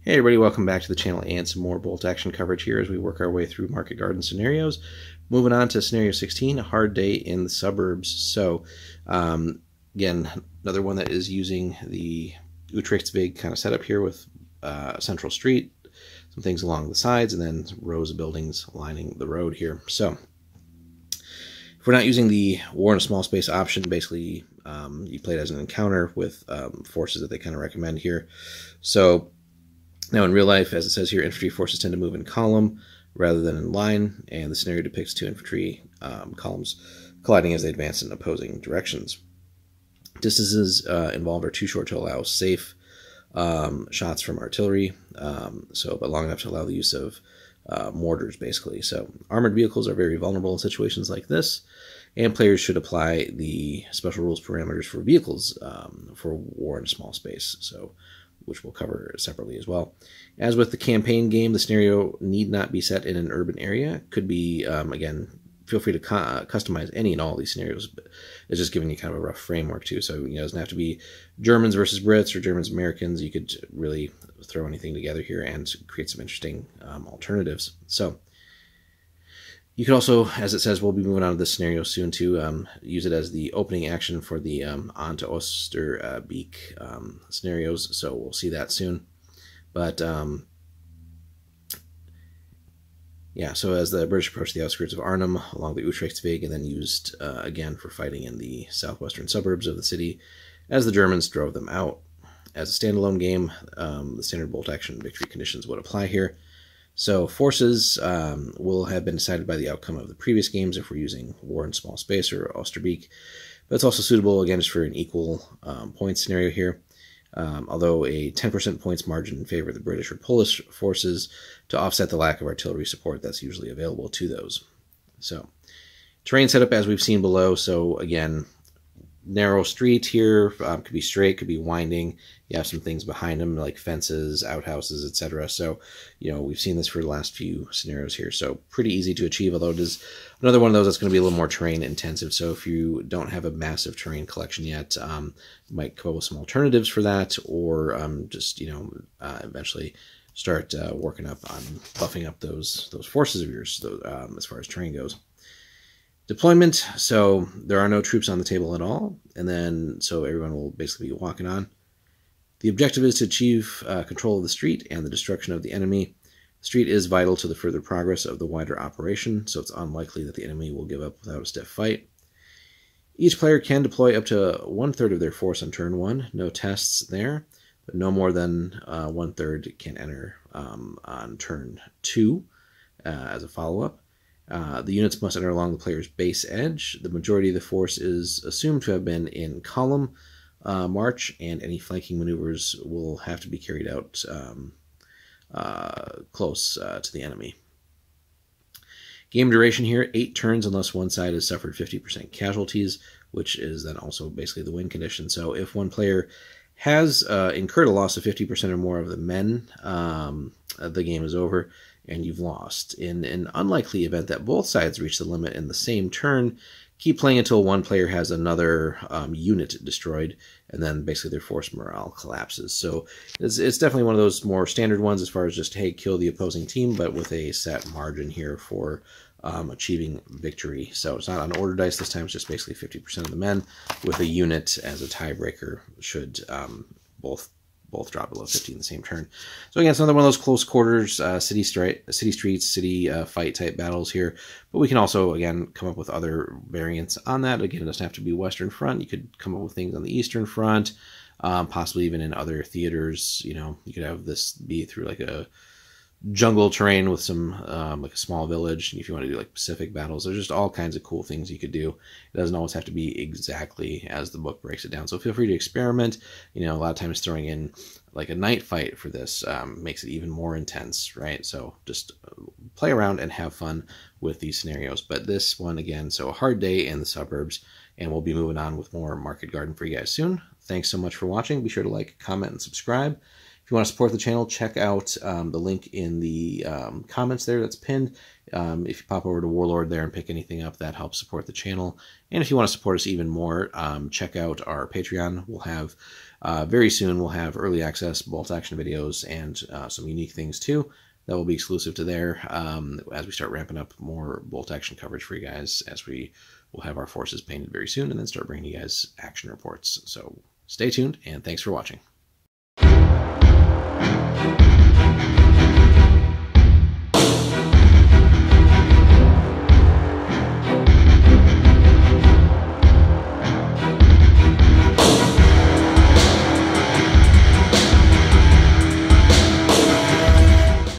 Hey everybody, welcome back to the channel and some more bolt action coverage here as we work our way through market garden scenarios. Moving on to scenario 16, a hard day in the suburbs. So again, another one that is using the Utrechtsweg kind of setup here with central street, some things along the sides, and then rows of buildings lining the road here. So if we're not using the war in a small space option, basically you play it as an encounter with forces that they kind of recommend here. So now, in real life, as it says here, infantry forces tend to move in column rather than in line, and the scenario depicts two infantry columns colliding as they advance in opposing directions. Distances involved are too short to allow safe shots from artillery, but long enough to allow the use of mortars, basically. So armored vehicles are very vulnerable in situations like this, and players should apply the special rules parameters for vehicles for war in a small space, which we'll cover separately as well. As with the campaign game, the scenario need not be set in an urban area. Could be, again, feel free to customize any and all of these scenarios, but it's just giving you kind of a rough framework too. So it doesn't have to be Germans versus Brits or Germans Americans. You could really throw anything together here and create some interesting alternatives. So you could also, as it says, we'll be moving on to this scenario soon to use it as the opening action for the On to Osterbeek scenarios, so we'll see that soon. But yeah, so as the British approached the outskirts of Arnhem along the Utrechtsweg and then used again for fighting in the southwestern suburbs of the city as the Germans drove them out. As a standalone game, the standard bolt action victory conditions would apply here. So forces will have been decided by the outcome of the previous games if we're using War in Small Space or Osterbeek, but it's also suitable, again, just for an equal point scenario here, although a 10% points margin in favor of the British or Polish forces to offset the lack of artillery support that's usually available to those. So terrain setup as we've seen below, so again, narrow street here, could be straight, could be winding. You have some things behind them like fences, outhouses, etc. So, we've seen this for the last few scenarios here. So pretty easy to achieve, although it is another one of those that's going to be a little more terrain intensive. So if you don't have a massive terrain collection yet, you might come up with some alternatives for that, or just, eventually start working up on buffing up those forces of yours as far as terrain goes. Deployment, so there are no troops on the table at all, and then so everyone will basically be walking on. The objective is to achieve control of the street and the destruction of the enemy. The street is vital to the further progress of the wider operation, so it's unlikely that the enemy will give up without a stiff fight. Each player can deploy up to 1/3 of their force on turn 1. No tests there, but no more than 1/3 can enter on turn 2 as a follow-up. The units must enter along the player's base edge. The majority of the force is assumed to have been in column march, and any flanking maneuvers will have to be carried out close to the enemy. Game duration here, 8 turns unless one side has suffered 50% casualties, which is then also basically the win condition. So if one player has incurred a loss of 50% or more of the men, the game is over and you've lost. In an unlikely event that both sides reach the limit in the same turn, keep playing until one player has another unit destroyed, and then basically their force morale collapses. So it's definitely one of those more standard ones as far as just, hey, kill the opposing team, but with a set margin here for achieving victory. So it's not on order dice this time, it's just basically 50% of the men with a unit as a tiebreaker should both drop below 50 in the same turn. So again, it's another one of those close quarters, city streets, city fight type battles here. But we can also, again, come up with other variants on that. Again, it doesn't have to be Western Front. You could come up with things on the Eastern Front, possibly even in other theaters. You could have this be through like a jungle terrain with some like a small village. If you want to do like Pacific battles, there's just all kinds of cool things you could do. It doesn't always have to be exactly as the book breaks it down, so feel free to experiment. A lot of times throwing in like a night fight for this makes it even more intense, right? So just play around and have fun with these scenarios. But this one, again, so a hard day in the suburbs, and we'll be moving on with more Market Garden for you guys soon. Thanks so much for watching. Be sure to like, comment, and subscribe. If you want to support the channel, check out the link in the comments there that's pinned. If you pop over to Warlord there and pick anything up, that helps support the channel. And if you want to support us even more, check out our Patreon. We'll have, very soon, we'll have early access bolt action videos and some unique things too that will be exclusive to there as we start ramping up more bolt action coverage for you guys, as we will have our forces painted very soon and then start bringing you guys action reports. So stay tuned, and thanks for watching.